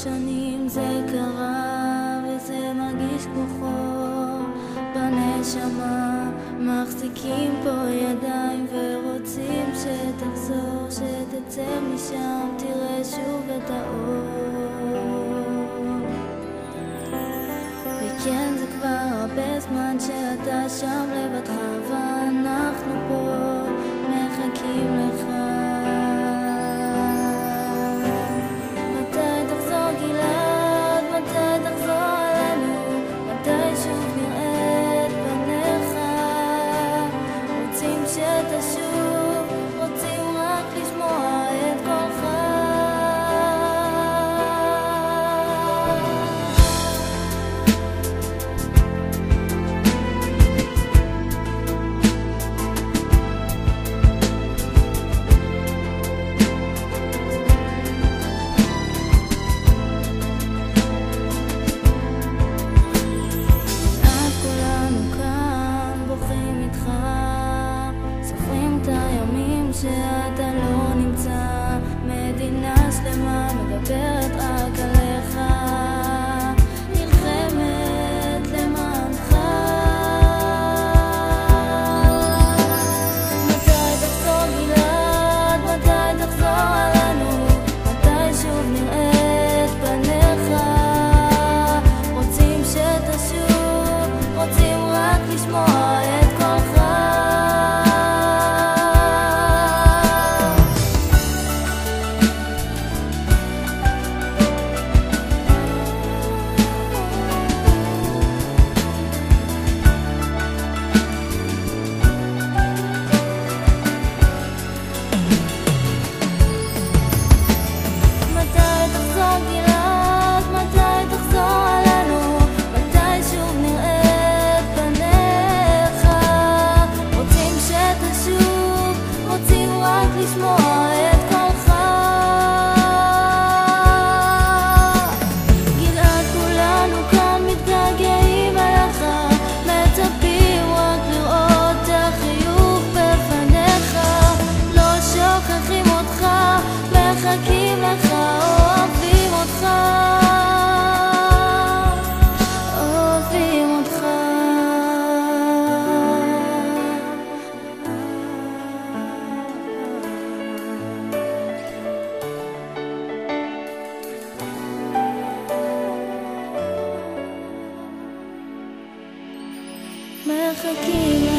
שנים זה קרה וזה מרגיש כמו חור בנשמה. מחזיקים פה ידיים ורוצים שתחזור, שתצא משם, תראה שוב את האור. וכן, זה כבר הרבה זמן שאתה שם לבדך ואנחנו פה מחכים לך. שאתה לא נמצא, מדינה שלמה מדברת רק עליך, נלחמת למענך. מתי תחזור גלעד? מתי תחזור עלינו? מתי שוב נראה את פניך? רוצים שתשוב, רוצים רק לשמוע את קולך. מחכים לך, אוהבים אותך, אוהבים אותך. מחכים